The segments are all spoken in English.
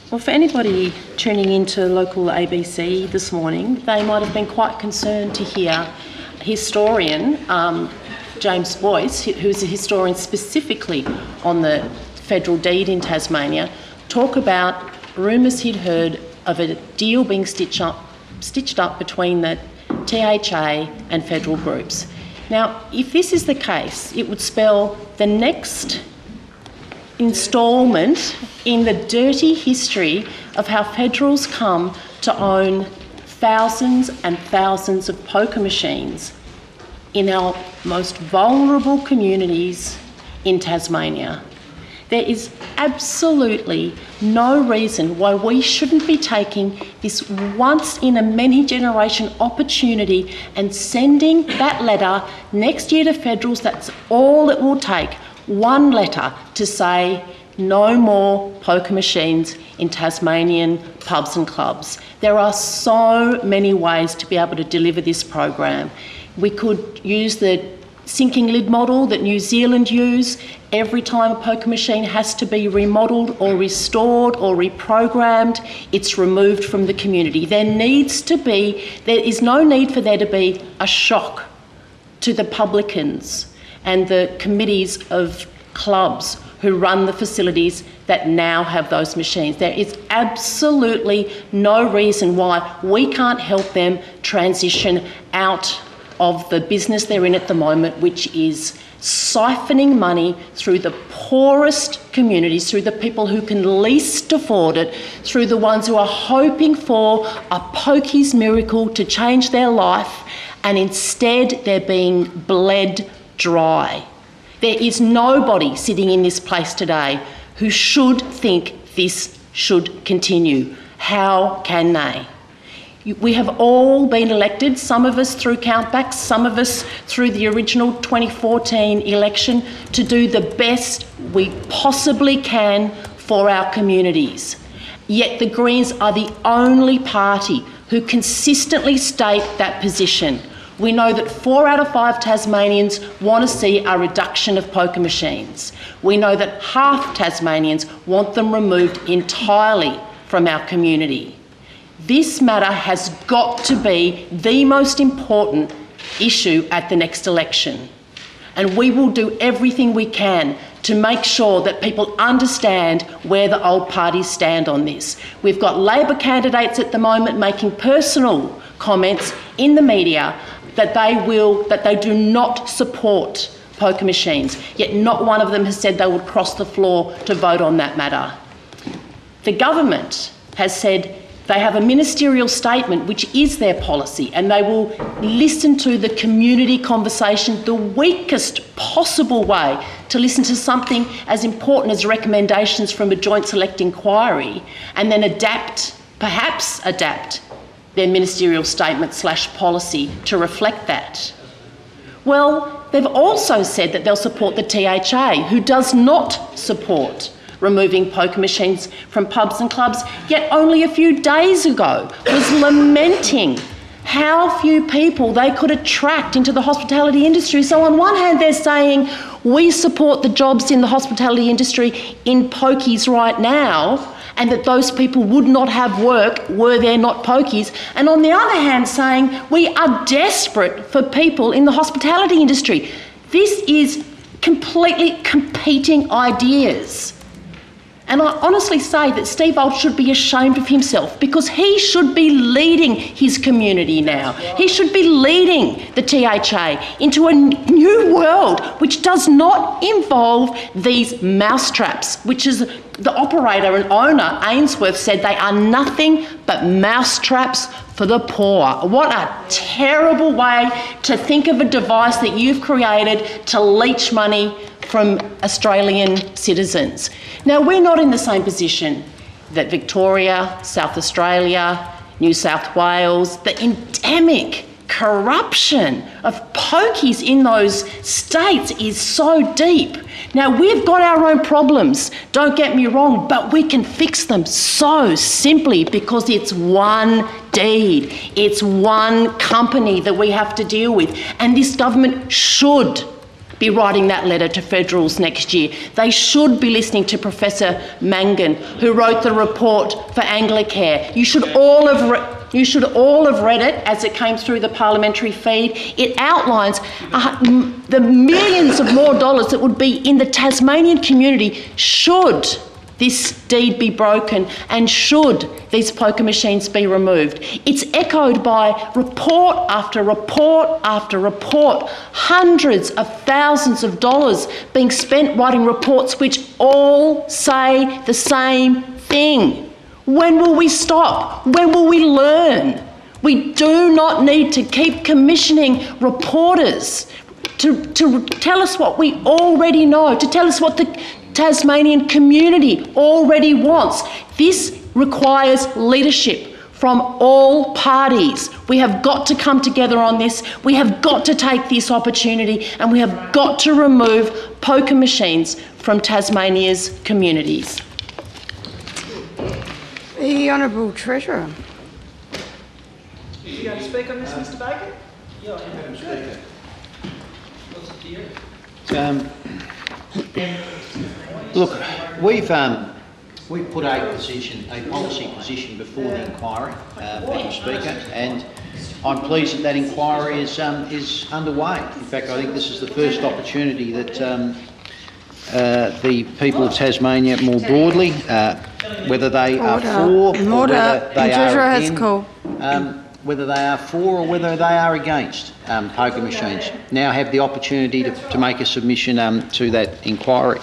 Well, for anybody tuning into local ABC this morning, they might have been quite concerned to hear historian James Boyce, who's a historian specifically on the federal deed in Tasmania, talk about rumours he'd heard of a deal being stitched up between the THA and federal groups. Now, if this is the case, it would spell the next instalment in the dirty history of how federals come to own thousands and thousands of poker machines in our most vulnerable communities in Tasmania. There is absolutely no reason why we shouldn't be taking this once in a many generation opportunity and sending that letter next year to federals. That's all it will take. One letter to say no more poker machines in Tasmanian pubs and clubs. There are so many ways to be able to deliver this program. We could use the sinking lid model that New Zealand use. Every time a poker machine has to be remodelled or restored or reprogrammed, it's removed from the community. There is no need for there to be a shock to the publicans and the committees of clubs who run the facilities that now have those machines. There is absolutely no reason why we can't help them transition out of the business they're in at the moment, which is siphoning money through the poorest communities, through the people who can least afford it, through the ones who are hoping for a Pokies miracle to change their life, and instead they're being bled dry. There is nobody sitting in this place today who should think this should continue. How can they? We have all been elected, some of us through countbacks, some of us through the original 2014 election, to do the best we possibly can for our communities. Yet the Greens are the only party who consistently state that position. We know that 4 out of 5 Tasmanians want to see a reduction of poker machines. We know that half Tasmanians want them removed entirely from our community. This matter has got to be the most important issue at the next election. And we will do everything we can to make sure that people understand where the old parties stand on this. We've got Labor candidates at the moment making personal comments in the media that they do not support poker machines, yet not one of them has said they would cross the floor to vote on that matter. The government has said they have a ministerial statement which is their policy, and they will listen to the community conversation the weakest possible way to listen to something as important as recommendations from a joint select inquiry, and then perhaps adapt their ministerial statement / policy to reflect that. Well, they've also said that they'll support the THA, who does not support removing poker machines from pubs and clubs, yet only a few days ago was lamenting how few people they could attract into the hospitality industry. So on one hand, they're saying, we support the jobs in the hospitality industry in Pokies right now, and that those people would not have work were there not Pokies. And on the other hand, saying, we are desperate for people in the hospitality industry. This is completely competing ideas. And I honestly say that Steve Old should be ashamed of himself, because he should be leading his community now. He should be leading the THA into a new world which does not involve these mousetraps, which is the operator and owner, Ainsworth, said they are nothing but mousetraps for the poor. What a terrible way to think of a device that you've created to leech money from Australian citizens. Now, we're not in the same position that Victoria, South Australia, New South Wales, the endemic corruption of pokies in those states is so deep. Now, we've got our own problems, don't get me wrong, but we can fix them so simply because it's one deed, it's one company that we have to deal with, and this government should be writing that letter to federals next year. They should be listening to Professor Mangan, who wrote the report for Anglicare. You should all have read it as it came through the parliamentary feed. It outlines the millions of more dollars that would be in the Tasmanian community should this deed be broken and should these poker machines be removed. It's echoed by report after report after report, hundreds of thousands of dollars being spent writing reports which all say the same thing. When will we stop? When will we learn? We do not need to keep commissioning reporters to tell us what we already know, to tell us what the Tasmanian community already wants. This requires leadership from all parties. We have got to come together on this. We have got to take this opportunity, and we have got to remove poker machines from Tasmania's communities. The Honourable Treasurer. You going to speak on this, Mr. Baker? Yeah, Madam Speaker. What's the deal? Look, we've put a policy position before the inquiry, Madam Speaker, and I'm pleased that inquiry is underway. In fact, I think this is the first opportunity that the people of Tasmania more broadly, whether they are for or whether they are against, whether they are for or whether they are against poker machines, now have the opportunity to make a submission to that inquiry.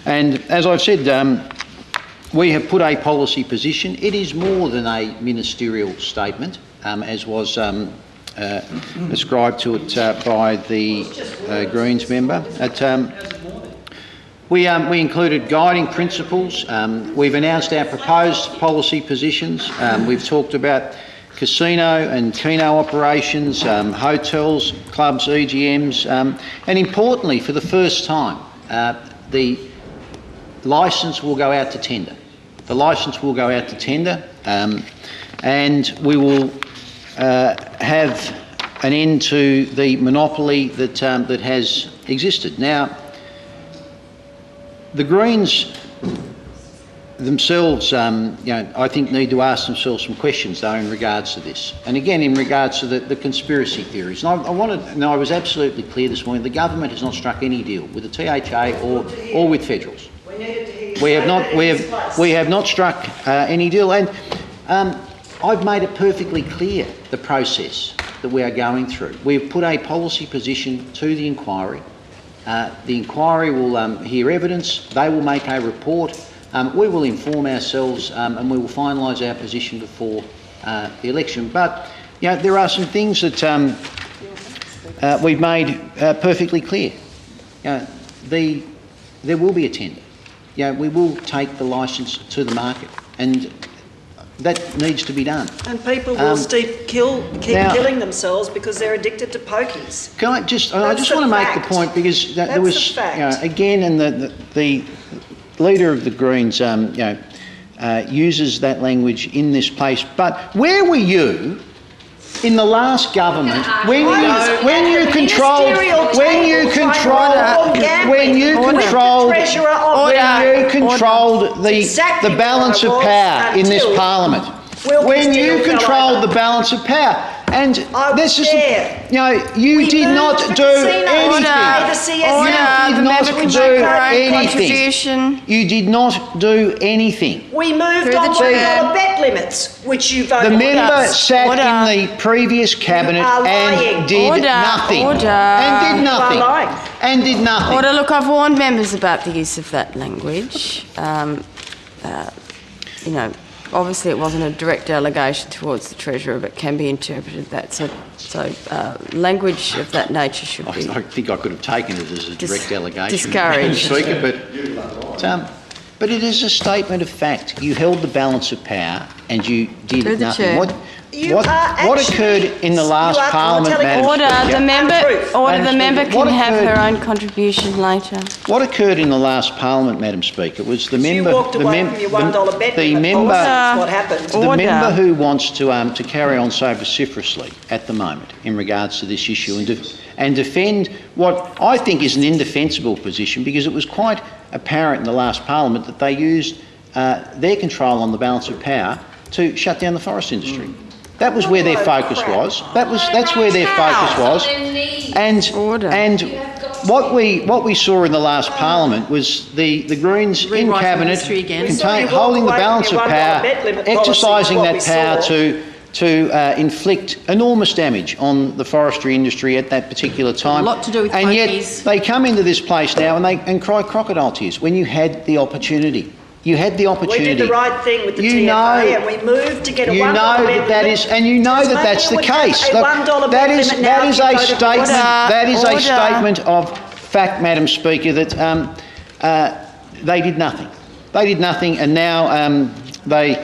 And as I've said, we have put a policy position. It is more than a ministerial statement, as was ascribed to it by the Greens member. We included guiding principles. We've announced our proposed policy positions. We've talked about casino and keno operations, hotels, clubs, EGMs, and importantly, for the first time, the licence will go out to tender. The licence will go out to tender, and we will have an end to the monopoly that has existed. Now, the Greens themselves, I think, need to ask themselves some questions, though, in regards to this. And again, in regards to the conspiracy theories. And I was absolutely clear this morning, the government has not struck any deal with the THA or with federals. We have not struck any deal. And I've made it perfectly clear, the process that we are going through. We've put a policy position to the inquiry. The inquiry will hear evidence. They will make a report. We will inform ourselves and we will finalise our position before the election. But there are some things that we've made perfectly clear. There will be a tender. We will take the licence to the market, and that needs to be done. And people will keep killing themselves because they're addicted to pokies. Can I just want to make the point, because there was again, and the leader of the Greens uses that language in this place. But where were you in the last government when you controlled the balance of power in this parliament? When you controlled the balance of power, and this is, you did not do anything. You did not do anything. We moved on $1 bet limits, which you voted The member sat in the previous cabinet and did nothing. And did nothing. Order. Look, I've warned members about the use of that language. Obviously it wasn't a direct allegation towards the Treasurer, but can be interpreted that. So language of that nature should be... I think I could have taken it as a direct allegation. Discouraged. Speaker, but it is a statement of fact. You held the balance of power and you did nothing. what occurred in the last Parliament, Madam Order. Speaker, The member Speaker, can what have her occurred- own contribution later. What occurred in the last Parliament, Madam Speaker, was the You member... walked away from your $1 bet limit policy, that's what happened. The Order. member who wants to carry on so vociferously at the moment in regards to this issue and defend what I think is an indefensible position, because it was quite apparent in the last Parliament that they used their control on the balance of power to shut down the forest industry. That was where their focus was. That's where their focus was. And what we saw in the last Parliament was the Greens in Rewriting Cabinet history again. holding the balance of power, exercising that power to to inflict enormous damage on the forestry industry at that particular time. A lot to do with and yet Pokies. they come into this place now and cry crocodile tears when you had the opportunity. You had the opportunity. We did the right thing with the You TFA know- and we moved to get a $1 You know bet that limit. is, and you know that that's the Tasmania would case. have a $1 bet limit now that is if you a voted for statement. us. That is a Order. statement of fact, Madam Speaker, that they did nothing. They did nothing, and now they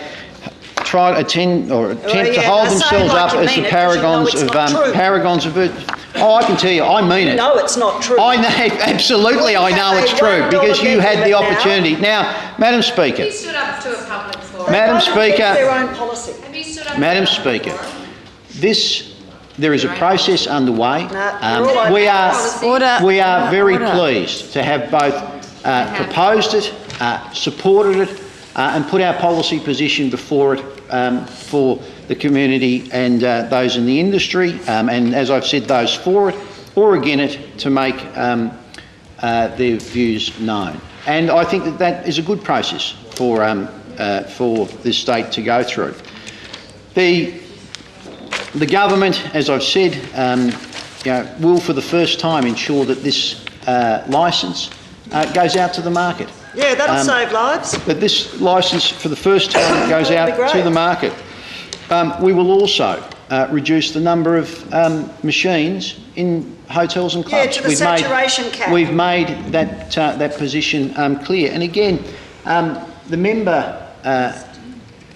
try to attempt to hold say themselves like up you as mean the it, 'cause you know it's not true. paragons of virtue. Oh, I can tell you, I mean it. No, it's not true. I know, absolutely, I know it's true, because you had the opportunity. Now, Madam Speaker, Have you stood up to a public forum? Madam They voted against their Speaker, own policy. Have you stood up Madam to a public Speaker, forum? there is a process underway. you're all We are, Order. we are very Order. pleased to have both proposed it, supported it, and put our policy position before it for the community and those in the industry, and as I've said, those for it or against it, to make their views known. And I think that that is a good process for this state to go through. The government, as I've said, will for the first time ensure that this licence goes out to the market. Yeah, that'll save lives. That this licence for the first time goes That'd out be great. to the market. We will also reduce the number of machines in hotels and clubs. to the saturation cap. We've made that position clear. And again, the member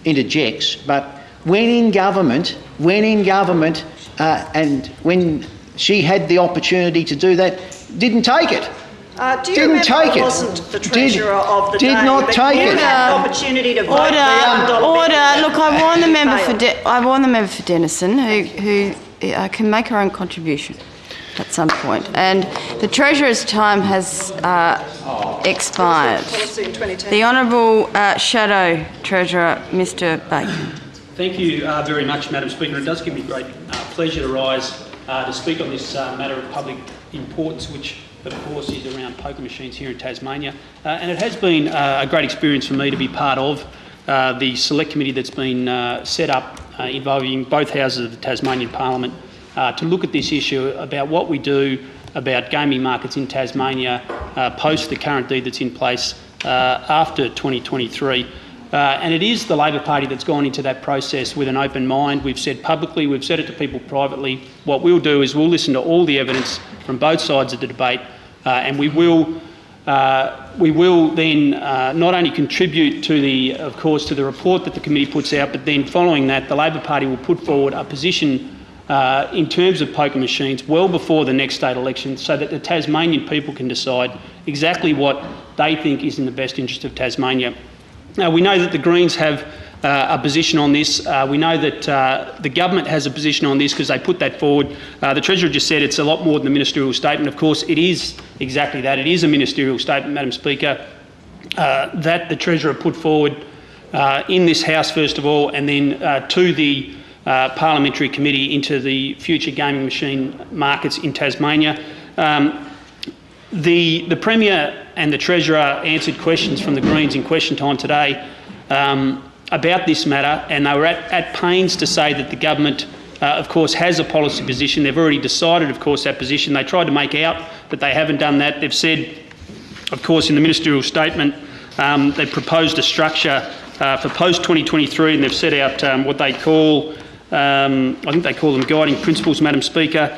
interjects, but when in government, and when she had the opportunity to do that, didn't take it. Do you Didn't remember take I it. wasn't the treasurer of the Did day, not but take you it. had an opportunity to vote for the $1 Order. bet limit. Look, I warned the member for Failed. I warned the member for Denison, who can make her own contribution at some point. And the Treasurer's time has expired. Policy in 2010. The Honourable Shadow Treasurer, Mr. Bacon. Thank you very much, Madam Speaker. It does give me great pleasure to rise to speak on this matter of public importance, which of course is around poker machines here in Tasmania. And it has been a great experience for me to be part of the select committee that's been set up involving both houses of the Tasmanian Parliament to look at this issue about what we do about gaming markets in Tasmania post the current deed that's in place after 2023. And it is the Labor Party that's gone into that process with an open mind. We've said publicly, we've said it to people privately. What we'll do is we'll listen to all the evidence from both sides of the debate, and we will then not only contribute to of course, to the report that the committee puts out, but then following that, the Labor Party will put forward a position in terms of poker machines well before the next state election, so that the Tasmanian people can decide exactly what they think is in the best interest of Tasmania. Now, we know that the Greens have a position on this. We know that the government has a position on this because they put that forward. The Treasurer just said it's a lot more than a ministerial statement. Of course, it is exactly that. It is a ministerial statement, Madam Speaker, that the Treasurer put forward in this House, first of all, and then to the Parliamentary Committee into the future gaming machine markets in Tasmania. The Premier and the Treasurer answered questions from the Greens in question time today about this matter, and they were at pains to say that the government, of course, has a policy position. They've already decided, of course, that position. They tried to make out that they haven't done that. They've said, of course, in the ministerial statement, they've proposed a structure for post-2023, and they've set out what they call, I think they call them guiding principles, Madam Speaker,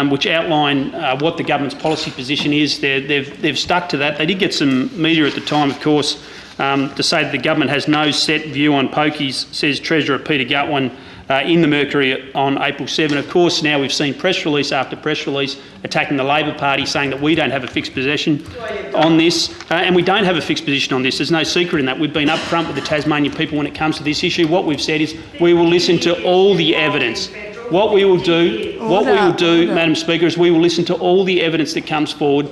which outline what the government's policy position is. They've stuck to that. They did get some media at the time, of course, to say that the government has no set view on pokies, says Treasurer Peter Gutwin, in the Mercury on April 7. Of course, now we've seen press release after press release attacking the Labor Party, saying that we don't have a fixed position on this, and we don't have a fixed position on this. There's no secret in that. We've been upfront with the Tasmanian people when it comes to this issue. What we've said is we will listen to all the evidence. What we will do, Madam Speaker, is we will listen to all the evidence that comes forward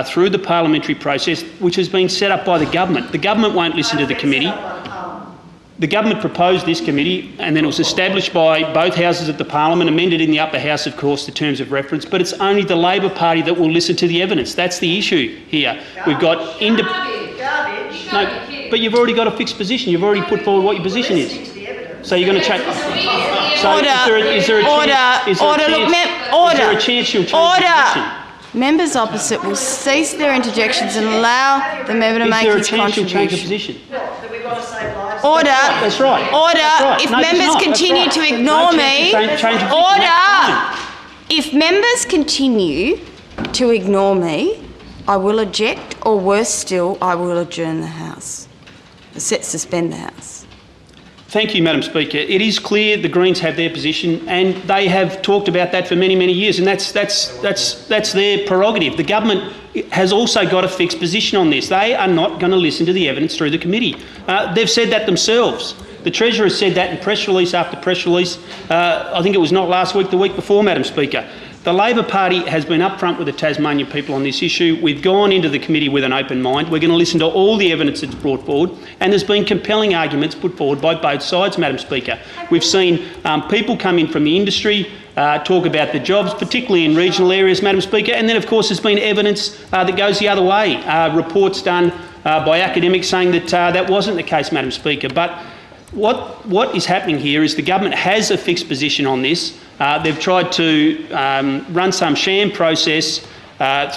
through the parliamentary process, which has been set up by the government. The government won't listen to the committee. The government proposed this committee, and then it was established by both houses of the parliament, amended in the upper house, of course, the terms of reference, but it's only the Labor Party that will listen to the evidence. That's the issue here. We've got... Garbage. No, but you've already got a fixed position. You've already put forward what your position is. So you're going to change... So is there a chance she'll change the position? Members opposite will cease their interjections and allow the member to make his contribution. Order. That's right. Order. That's right. If No, members it's not. continue That's to right. ignore No me, chance to change the position. order. If members continue to ignore me, I will eject, or worse still, I will adjourn the House. Suspend the House. Thank you, Madam Speaker. It is clear the Greens have their position, and they have talked about that for many, many years, and that's their prerogative. The government has also got a fixed position on this. They are not going to listen to the evidence through the committee. They've said that themselves. The Treasurer has said that in press release after press release. I think it was not last week, the week before, Madam Speaker. The Labor Party has been upfront with the Tasmanian people on this issue. We've gone into the committee with an open mind. We're going to listen to all the evidence that's brought forward, and there's been compelling arguments put forward by both sides, Madam Speaker. We've seen people come in from the industry, talk about the jobs, particularly in regional areas, Madam Speaker, and then of course there's been evidence that goes the other way. Reports done by academics saying that that wasn't the case, Madam Speaker. But what is happening here is the government has a fixed position on this. They've tried to run some sham process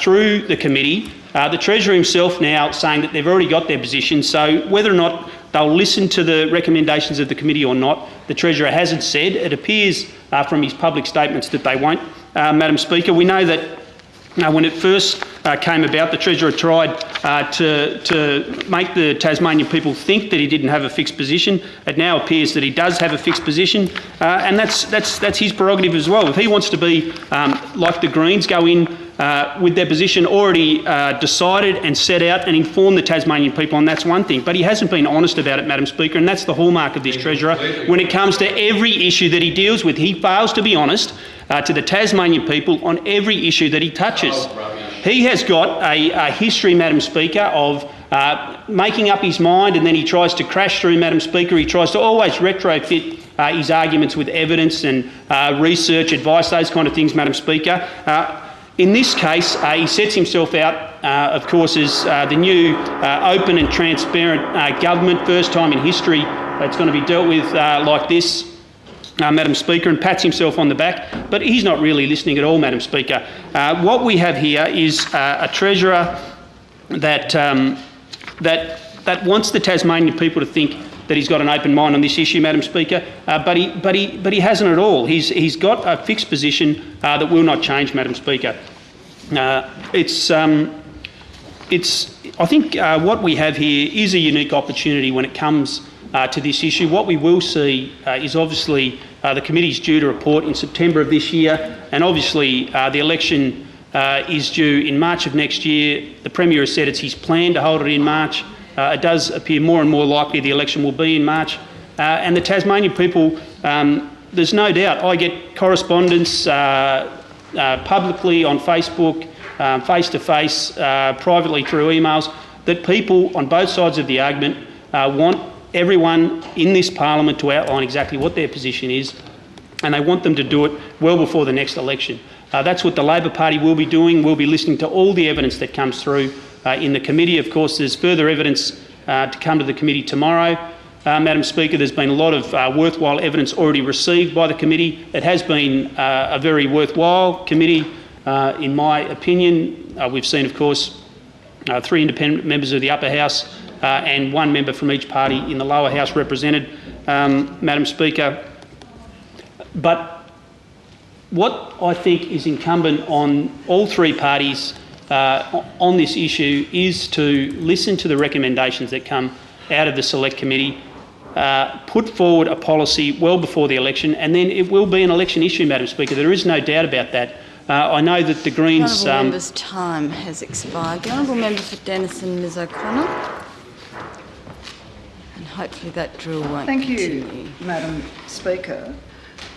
through the committee. The Treasurer himself now saying that they've already got their position, so whether or not they'll listen to the recommendations of the committee or not, the Treasurer hasn't said. It appears from his public statements that they won't, Madam Speaker. We know that when it first came about, the Treasurer tried to make the Tasmanian people think that he didn't have a fixed position. It now appears that he does have a fixed position, and that's his prerogative as well. If he wants to be like the Greens, go in with their position already decided and set out and inform the Tasmanian people, and that's one thing. But he hasn't been honest about it, Madam Speaker, and that's the hallmark of this Treasurer. When it comes to every issue that he deals with, he fails to be honest to the Tasmanian people on every issue that he touches. He has got a history, Madam Speaker, of making up his mind, and then he tries to crash through, Madam Speaker. He tries to always retrofit his arguments with evidence and research, advice, those kind of things, Madam Speaker. In this case, he sets himself out, of course, as the new open and transparent government, first time in history it's going to be dealt with like this, Madam Speaker, and pats himself on the back, but he's not really listening at all, Madam Speaker. What we have here is a Treasurer that wants the Tasmanian people to think that he's got an open mind on this issue, Madam Speaker, but he hasn't at all. He's got a fixed position that will not change, Madam Speaker. I think what we have here is a unique opportunity when it comes to this issue. What we will see is obviously the committee's due to report in September of this year, and obviously the election is due in March of next year. The Premier has said it's his plan to hold it in March. It does appear more and more likely the election will be in March. And the Tasmanian people, there's no doubt, I get correspondence publicly on Facebook, face-to-face, privately through emails, that people on both sides of the argument want everyone in this parliament to outline exactly what their position is, and they want them to do it well before the next election. That's what the Labor Party will be doing. We'll be listening to all the evidence that comes through in the committee. Of course, there's further evidence to come to the committee tomorrow. Madam Speaker, there's been a lot of worthwhile evidence already received by the committee. It has been a very worthwhile committee, in my opinion. We've seen, of course, 3 independent members of the upper house and 1 member from each party in the lower house represented, Madam Speaker. But what I think is incumbent on all 3 parties on this issue is to listen to the recommendations that come out of the Select Committee, put forward a policy well before the election, and then it will be an election issue, Madam Speaker. There is no doubt about that. I know that the Greens... The Honourable Member's time has expired. The Honourable Member for Denison, Ms O'Connor. And hopefully that drill won't continue. Thank you, Madam Speaker.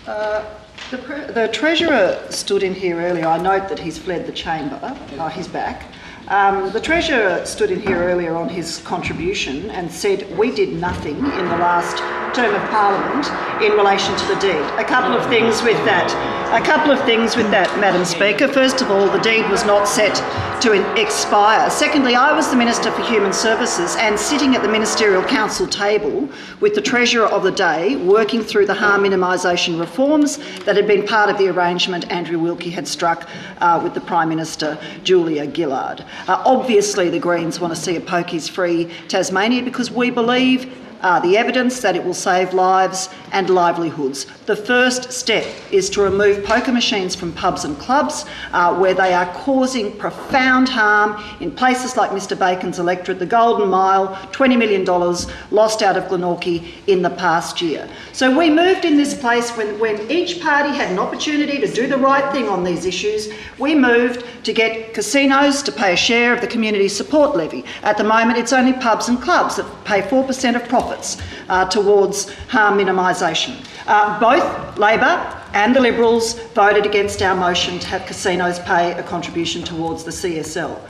The Treasurer stood in here earlier. I note that he's fled the chamber. Oh, he's back. The Treasurer stood in here earlier on his contribution and said we did nothing in the last term of Parliament in relation to the deed. A couple of things with that, Madam Speaker. First of all, the deed was not set to expire. Secondly, I was the Minister for Human Services and sitting at the Ministerial Council table with the Treasurer of the day working through the harm minimisation reforms that had been part of the arrangement Andrew Wilkie had struck with the Prime Minister, Julia Gillard. Obviously, the Greens want to see a Pokies-free Tasmania because we believe the evidence that it will save lives and livelihoods. The first step is to remove poker machines from pubs and clubs where they are causing profound harm in places like Mr Bacon's electorate, the Golden Mile, $20 million lost out of Glenorchy in the past year. So we moved in this place when each party had an opportunity to do the right thing on these issues. We moved to get casinos to pay a share of the community support levy. At the moment, it's only pubs and clubs that pay 4% of profits towards harm minimisation. Both Labor and the Liberals voted against our motion to have casinos pay a contribution towards the CSL.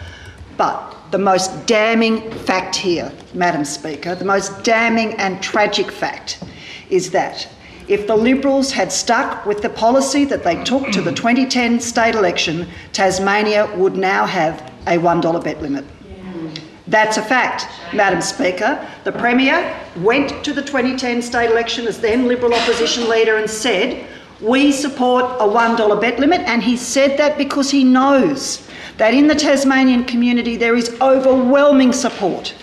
But the most damning fact here, Madam Speaker, the most damning and tragic fact is that if the Liberals had stuck with the policy that they took to the 2010 state election, Tasmania would now have a $1 bet limit. That's a fact, Madam Speaker. The Premier went to the 2010 state election as then Liberal opposition leader and said, we support a $1 bet limit, and he said that because he knows that in the Tasmanian community there is overwhelming support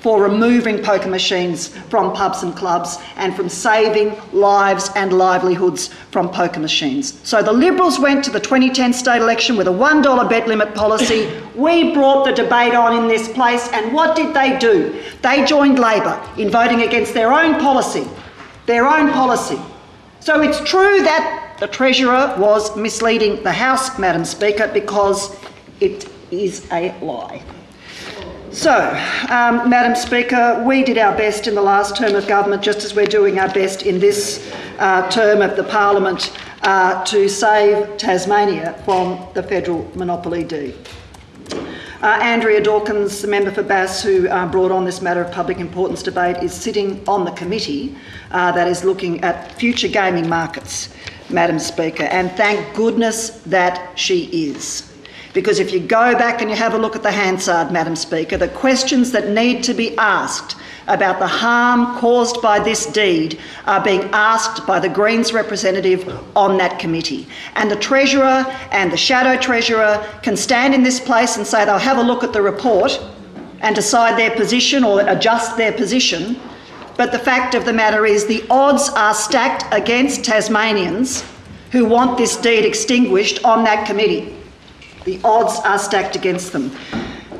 for removing poker machines from pubs and clubs and from saving lives and livelihoods from poker machines. So the Liberals went to the 2010 state election with a $1 bet limit policy. We brought the debate on in this place, and what did they do? They joined Labor in voting against their own policy. So it's true that the Treasurer was misleading the House, Madam Speaker, because it is a lie. So, Madam Speaker, we did our best in the last term of government, just as we're doing our best in this term of the Parliament, to save Tasmania from the federal monopoly deed. Andrea Dawkins, the member for Bass, who brought on this matter of public importance debate, is sitting on the committee that is looking at future gaming markets, Madam Speaker, and thank goodness that she is. Because if you go back and you have a look at the Hansard, Madam Speaker, the questions that need to be asked about the harm caused by this deed are being asked by the Greens representative on that committee. And the Treasurer and the Shadow Treasurer can stand in this place and say they'll have a look at the report and decide their position or adjust their position. But the fact of the matter is the odds are stacked against Tasmanians who want this deed extinguished on that committee. The odds are stacked against them.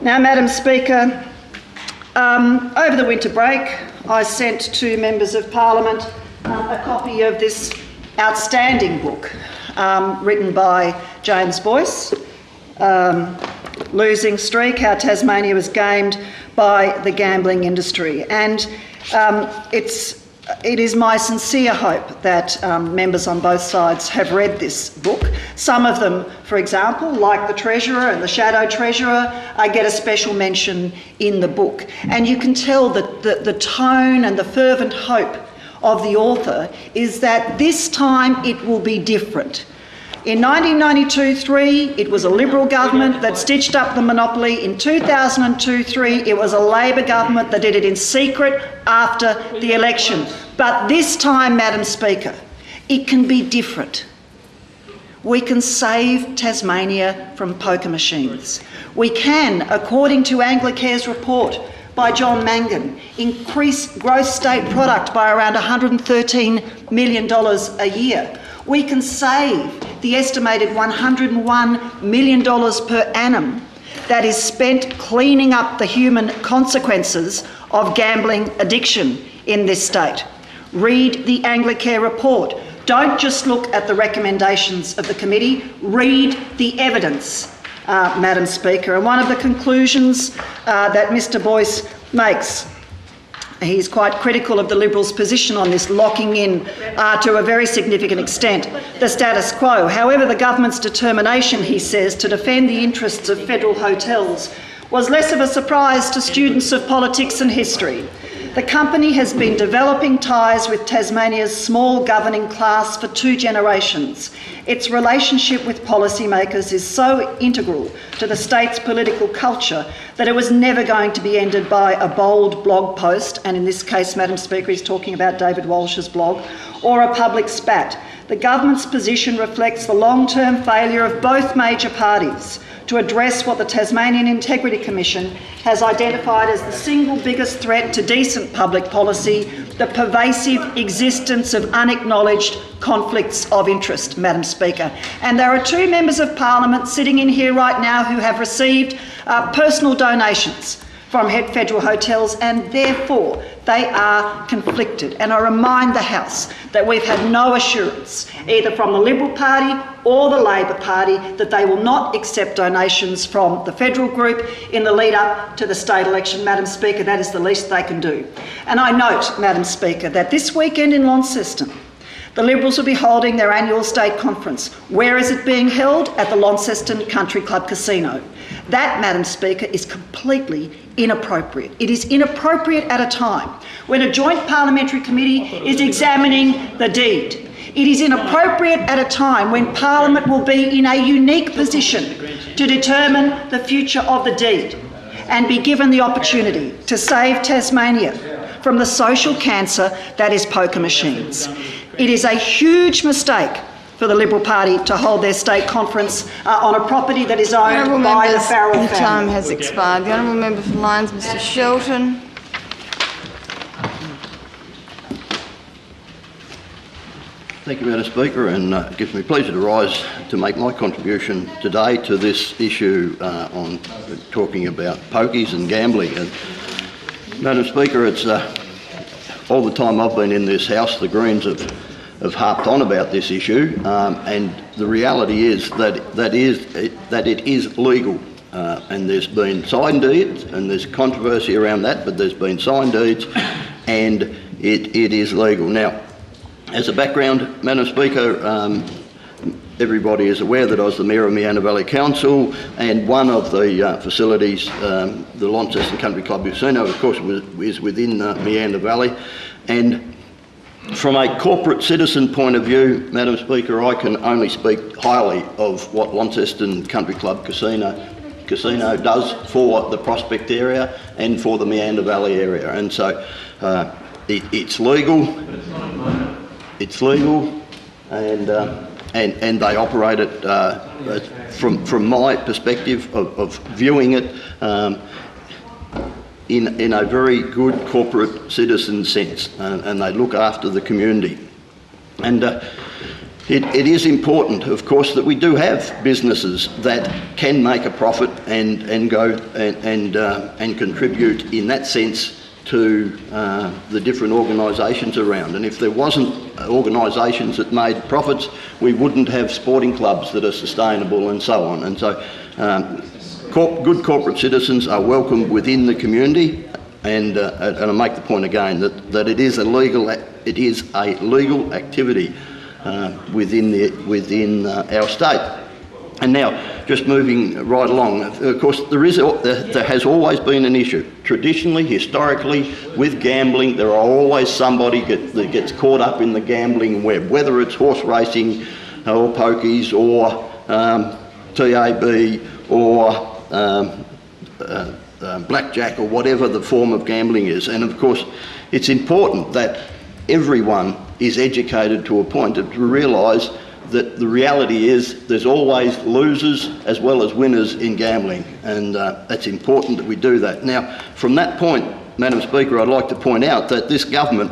Now, Madam Speaker, over the winter break, I sent to members of Parliament a copy of this outstanding book written by James Boyce, Losing Streak, How Tasmania Was Gamed by the Gambling Industry. And it is my sincere hope that members on both sides have read this book. Some of them, for example, like the Treasurer and the Shadow Treasurer, get a special mention in the book. And you can tell that the tone and the fervent hope of the author is that this time it will be different. In 1992-3, it was a Liberal government that stitched up the monopoly. In 2002-3, it was a Labor government that did it in secret after the election. But this time, Madam Speaker, it can be different. We can save Tasmania from poker machines. We can, according to Anglicare's report by John Mangan, increase gross state product by around $113 million a year. We can save the estimated $101 million per annum that is spent cleaning up the human consequences of gambling addiction in this state. Read the Anglicare report. Don't just look at the recommendations of the committee, read the evidence, Madam Speaker. And one of the conclusions that Mr Boyce makes, he's quite critical of the Liberals' position on this, locking in to a very significant extent the status quo. However, the government's determination, he says, to defend the interests of federal hotels was less of a surprise to students of politics and history. The company has been developing ties with Tasmania's small governing class for 2 generations. Its relationship with policymakers is so integral to the state's political culture that it was never going to be ended by a bold blog post, and in this case, Madam Speaker, he's talking about David Walsh's blog, or a public spat. The government's position reflects the long-term failure of both major parties to address what the Tasmanian Integrity Commission has identified as the single biggest threat to decent public policy, the pervasive existence of unacknowledged conflicts of interest, Madam Speaker. And there are 2 members of Parliament sitting in here right now who have received personal donations from federal hotels, and therefore they are conflicted. And I remind the House that we've had no assurance, either from the Liberal Party or the Labor Party, that they will not accept donations from the federal group in the lead up to the state election. Madam Speaker, that is the least they can do. And I note, Madam Speaker, that this weekend in Launceston, the Liberals will be holding their annual state conference. Where is it being held? At the Launceston Country Club Casino. That, Madam Speaker, is completely inappropriate. It is inappropriate at a time when a joint parliamentary committee is examining the deed. It is inappropriate at a time when Parliament will be in a unique position to determine the future of the deed and be given the opportunity to save Tasmania from the social cancer that is poker machines. It is a huge mistake for the Liberal Party to hold their state conference on a property that is owned by the Farrell family. The time has expired. The Honourable Member for Lyons, Mr Shelton. Thank you, Madam Speaker, and it gives me pleasure to rise to make my contribution today to this issue on talking about pokies and gambling. And, Madam Speaker, it's all the time I've been in this House, the Greens have harped on about this issue, and the reality is that it is legal, and there's been signed deeds, and there's controversy around that, but there's been signed deeds, and it is legal. Now, as a background, Madam Speaker, everybody is aware that I was the Mayor of Meander Valley Council, and one of the facilities, the Launceston Country Club Casino, of course, is within Meander Valley. And from a corporate citizen point of view, Madam Speaker, I can only speak highly of what Launceston Country Club Casino does for the Prospect area and for the Meander Valley area. And so it's legal. It's legal, and they operate it from my perspective of viewing it in a very good corporate citizen sense, and they look after the community. And it is important, of course, that we do have businesses that can make a profit and go and contribute in that sense to the different organisations around. And if there wasn't organisations that made profits, we wouldn't have sporting clubs that are sustainable and so on. And so good corporate citizens are welcome within the community, and I make the point again that it is a legal activity within our state. And now, just moving right along, of course, there has always been an issue. Traditionally, historically, with gambling, there are always somebody that gets caught up in the gambling web, whether it's horse racing or pokies or TAB or blackjack or whatever the form of gambling is. And of course, it's important that everyone is educated to a point to realise that the reality is there's always losers as well as winners in gambling, and it's important that we do that. Now, from that point, Madam Speaker, I'd like to point out that this government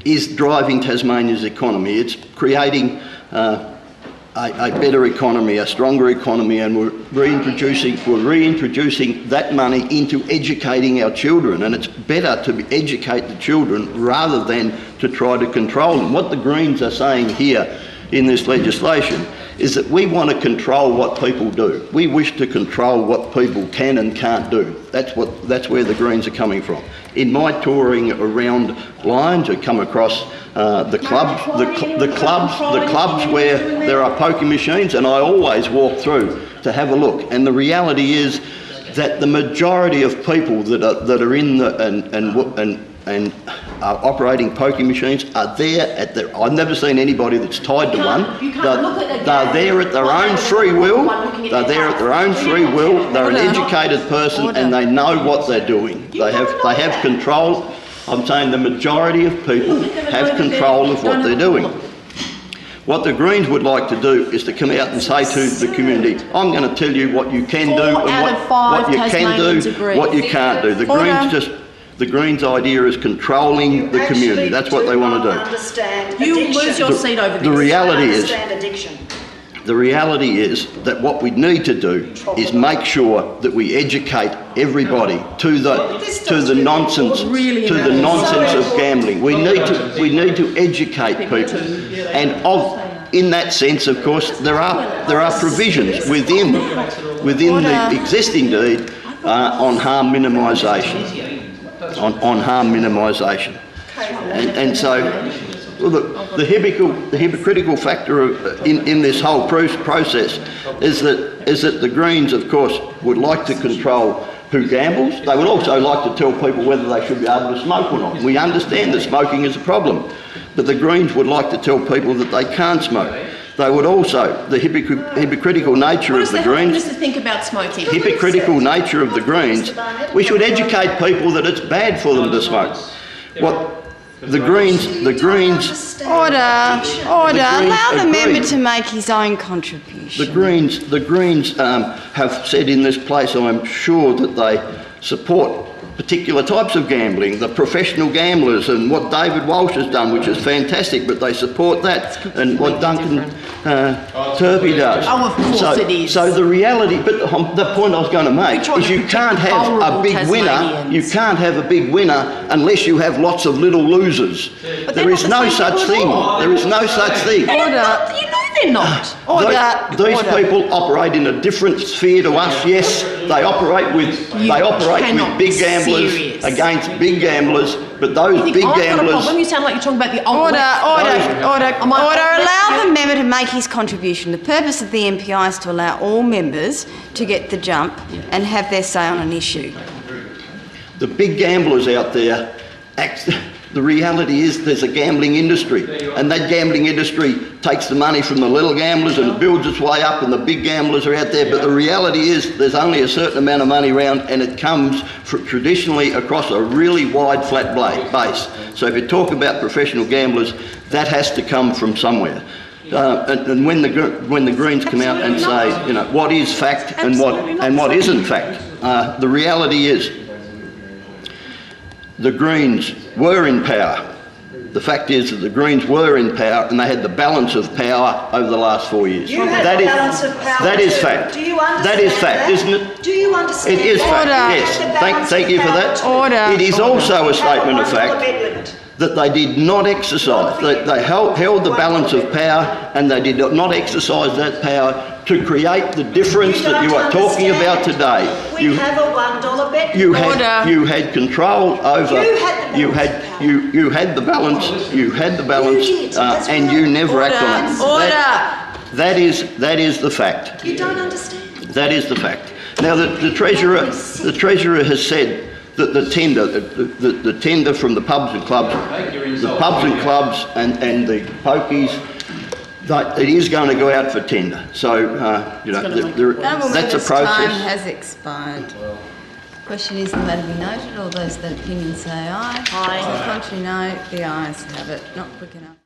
is driving Tasmania's economy. It's creating a better economy, a stronger economy, and we're reintroducing that money into educating our children, and it's better to educate the children rather than to try to control them. What the Greens are saying here in this legislation is that we want to control what people do. We wish to control what people can and can't do. That's where the Greens are coming from. In my touring around Lyons, I come across the clubs where there are pokie machines, and I always walk through to have a look. And the reality is that the majority of people that are in the and are operating pokie machines are there at their. I've never seen anybody that's tied to one. They're there at their own free will. They're there at their own free will. They're an educated person and they know what they're doing. They have control. I'm saying the majority of people have control of what they're doing. What the Greens would like to do is to come out and say to the community, I'm going to tell you what you can do and what you can do, what you can't do. The Greens' idea is controlling the community. That's what they want to do. You lose your seat over this. The reality is that what we need to do is make sure that we educate everybody to the nonsense of gambling. We need to educate people, and in that sense, of course, there are provisions within the existing deed on harm minimisation. On harm minimisation, and so the hypocritical factor in this whole process is that the Greens, of course, would like to control who gambles. They would also like to tell people whether they should be able to smoke or not. We understand that smoking is a problem, but the Greens would like to tell people that they can't smoke. They would also, the hypocritical nature of the Greens... What does the think about smoking? Hypocritical nature of the Greens, we should educate people that it's bad for them to smoke. What the Greens... Order. Allow the member to make his own contribution. The Greens have said in this place, I'm sure, that they support particular types of gambling, the professional gamblers, and what David Walsh has done, which is fantastic, but they support that, and what Duncan Turpie does. Oh, of course it is. So the reality, but the point I was going to make is you can't have a big winner. You can't have a big winner unless you have lots of little losers. There is no such thing. There is no such thing. Order. You know they're not. These people operate in a different sphere to us. Yes, they operate with big gamblers against big gamblers, but those big gamblers. You sound like you're talking about the old Order. Allow the member to make his contribution. The purpose of the MPI is to allow all members to get the jump and have their say on an issue. The big gamblers out there, the reality is there's a gambling industry, and that gambling industry takes the money from the little gamblers and builds its way up, and the big gamblers are out there. But the reality is there's only a certain amount of money around, and it comes traditionally across a really wide flat base. So if you talk about professional gamblers, that has to come from somewhere. And when the Greens come out and say, you know, what is fact and what isn't fact, the reality is the Greens were in power. The fact is that the Greens were in power and they had the balance of power over the last 4 years. That is fact. Do you understand that is fact, isn't it? Do you understand? It is fact, Order. yes. Thank you for that. Order. It is also a statement of fact that they did not exercise. They held the balance of power, and they did not exercise that power to create the difference that you are talking about today. We have a $1 bet. You had control over. You had the balance. You had the balance, and you never acted on it. Order. That is the fact. You don't understand. That is the fact. Now the treasurer has said that the tender from the pubs and clubs, and the Pokies, it is going to go out for tender. So that's a process. Time has expired. Question is the matter be noted. All those that opinion say aye. Aye. To the contrary, no. The ayes have it. Not quick enough.